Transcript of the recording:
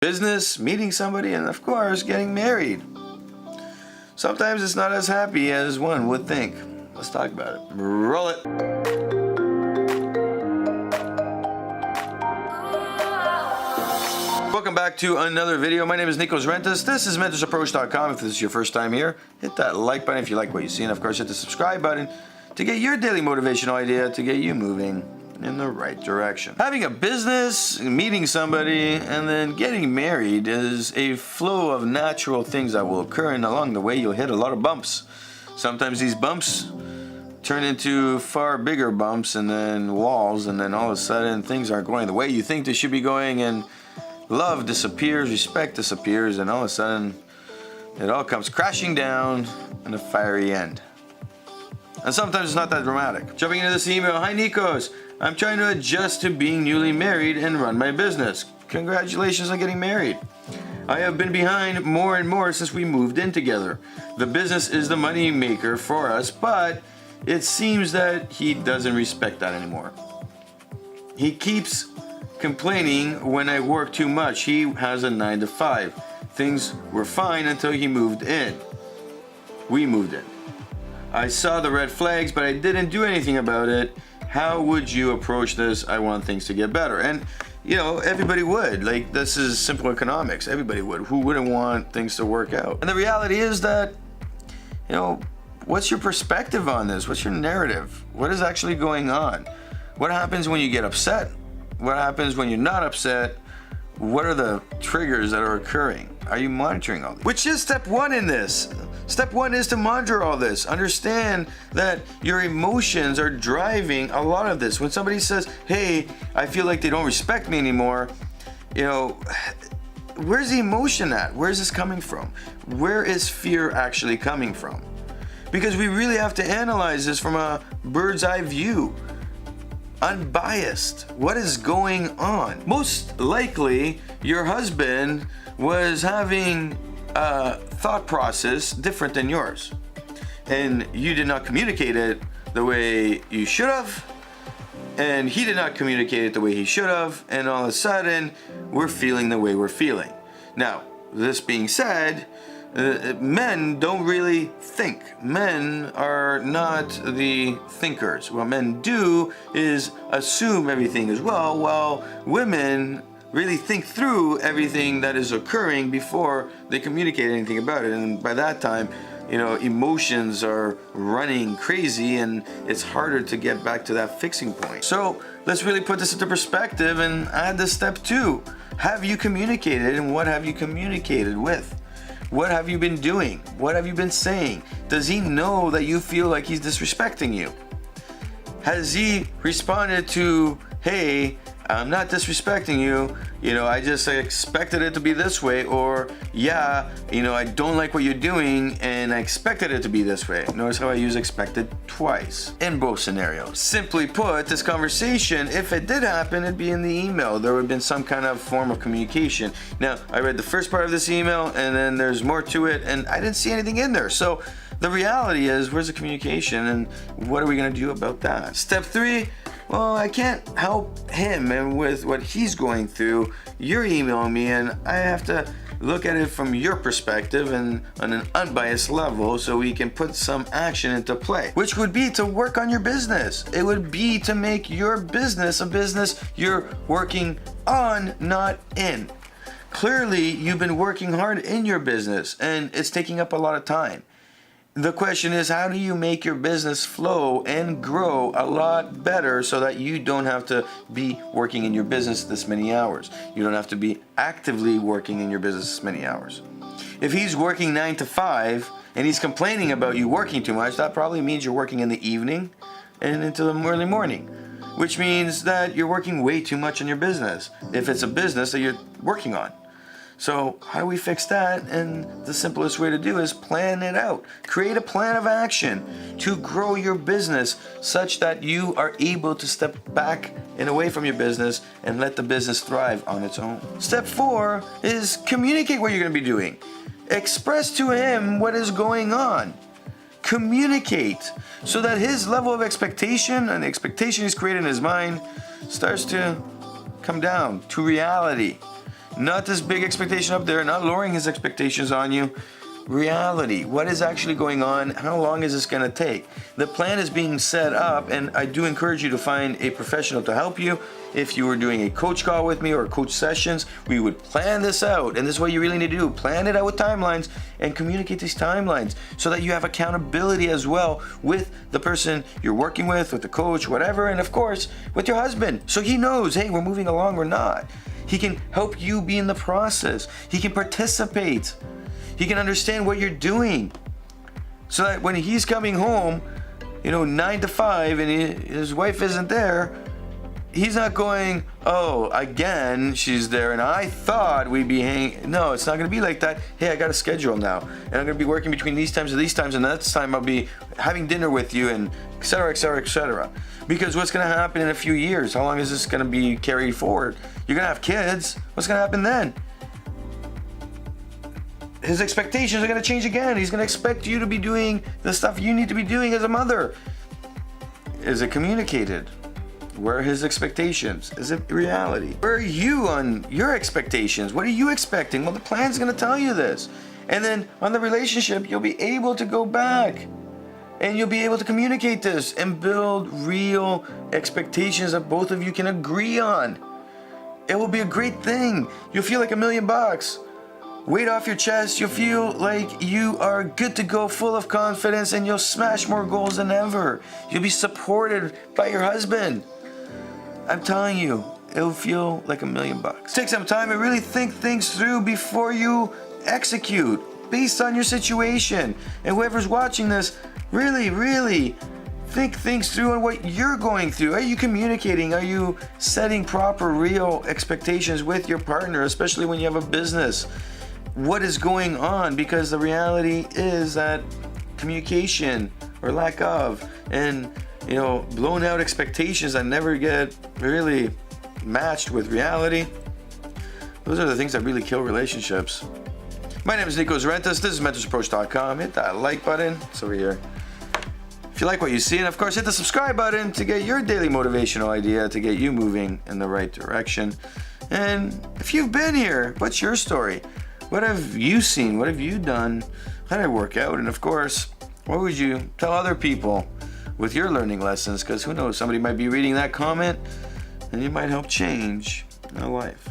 business, meeting somebody, and of course, getting married. Sometimes it's not as happy as one would think. Let's talk about it. Roll it. Welcome back to another video. My name is Nikos Rentas. This is mentorsapproach.com. If this is your first time here, hit that like button if you like what you see, and of course hit the subscribe button to get your daily motivational idea to get you moving in the right direction. Having a business, meeting somebody, and then getting married is a flow of natural things that will occur, and along the way you'll hit a lot of bumps. Sometimes these bumps turn into far bigger bumps and then walls, and then all of a sudden things aren't going the way you think they should be going, and love disappears, respect disappears, and all of a sudden it all comes crashing down in a fiery end. And sometimes it's not that dramatic. Jumping into this email, hi Nikos, I'm trying to adjust to being newly married and run my business. Congratulations on getting married. I have been behind more and more since we moved in together. The business is the money maker for us, but it seems that he doesn't respect that anymore. He keeps complaining when I work too much. He has a 9 to 5. Things were fine until he moved in. We moved in. I saw the red flags, but I didn't do anything about it. How would you approach this? I want things to get better. And you know, everybody would. Like, this is simple economics. Everybody would. Who wouldn't want things to work out? And the reality is that, you know, what's your perspective on this? What's your narrative? What is actually going on? What happens when you get upset? What happens when you're not upset? What are the triggers that are occurring? Are you monitoring all this? Which is step one in this. Step one is to monitor all this. Understand that your emotions are driving a lot of this. When somebody says, hey, I feel like they don't respect me anymore, you know, where's the emotion at? Where's this coming from? Where is fear actually coming from? Because we really have to analyze this from a bird's eye view. Unbiased. What is going on? Most likely, your husband was having a thought process different than yours, and you did not communicate it the way you should have, and he did not communicate it the way he should have, and all of a sudden, we're feeling the way we're feeling. Now, this being said, men don't really think. Men are not the thinkers. What men do is assume everything as well, while women really think through everything that is occurring before they communicate anything about it. And by that time, you know, emotions are running crazy and it's harder to get back to that fixing point. So let's really put this into perspective and add this step 2. Have you communicated, and what have you communicated with? What have you been doing? What have you been saying? Does he know that you feel like he's disrespecting you? Has he responded to, hey, I'm not disrespecting you, you know, I just expected it to be this way, or yeah, you know, I don't like what you're doing and I expected it to be this way. Notice how I use expected twice in both scenarios. Simply put, this conversation, if it did happen, it'd be in the email. There would have been some kind of form of communication. Now, I read the first part of this email and then there's more to it and I didn't see anything in there. So the reality is, where's the communication and what are we gonna do about that? Step 3, well, I can't help him and with what he's going through. You're emailing me and I have to look at it from your perspective and on an unbiased level so we can put some action into play, which would be to work on your business. It would be to make your business a business you're working on, not in. Clearly, you've been working hard in your business and it's taking up a lot of time. The question is, how do you make your business flow and grow a lot better so that you don't have to be working in your business this many hours? You don't have to be actively working in your business this many hours. If he's working 9 to 5 and he's complaining about you working too much, that probably means you're working in the evening and into the early morning, which means that you're working way too much in your business, if it's a business that you're working on. So how do we fix that? And the simplest way to do is plan it out. Create a plan of action to grow your business such that you are able to step back and away from your business and let the business thrive on its own. Step 4 is communicate what you're going to be doing. Express to him what is going on. Communicate so that his level of expectation and the expectation he's created in his mind starts to come down to reality. Not this big expectation up there, not lowering his expectations on you. Reality, what is actually going on? How long is this going to take? The plan is being set up, and I do encourage you to find a professional to help you. If you were doing a coach call with me or coach sessions, we would plan this out, and this is what you really need to do. Plan it out with timelines and communicate these timelines so that you have accountability as well with the person you're working with the coach, whatever, and of course with your husband, so he knows, hey, we're moving along or not. He can help you be in the process. He can participate. He can understand what you're doing, so that when he's coming home, 9 to 5, and his wife isn't there, he's not going, oh, again, she's there, and I thought we'd be hanging. No, it's not going to be like that. Hey, I got a schedule now, and I'm going to be working between these times and these times, and that's time I'll be having dinner with you, and et cetera, et cetera, et cetera. Because what's going to happen in a few years? How long is this going to be carried forward? You're going to have kids. What's going to happen then? His expectations are going to change again. He's going to expect you to be doing the stuff you need to be doing as a mother. Is it communicated? Where are his expectations? Is it reality? Where are you on your expectations? What are you expecting? Well, the plan's going to tell you this. And then on the relationship, you'll be able to go back and you'll be able to communicate this and build real expectations that both of you can agree on. It will be a great thing. You'll feel like $1 million. Weight off your chest, you'll feel like you are good to go, full of confidence, and you'll smash more goals than ever. You'll be supported by your husband. I'm telling you, it'll feel like $1 million. Take some time and really think things through before you execute based on your situation. And whoever's watching this, really think things through on what you're going through. Are you communicating? Are you setting proper, real expectations with your partner, especially when you have a business? What is going on? Because the reality is that communication or lack of, and blown out expectations that never get really matched with reality, those are the things that really kill relationships. My name is Nico Zarentas. This is mentorsapproach.com. Hit that like button. It's over here. If you like what you see, and of course hit the subscribe button to get your daily motivational idea to get you moving in the right direction. And if you've been here, what's your story? What have you seen? What have you done? How did it work out? And of course, what would you tell other people with your learning lessons? Because who knows, somebody might be reading that comment and you might help change their life.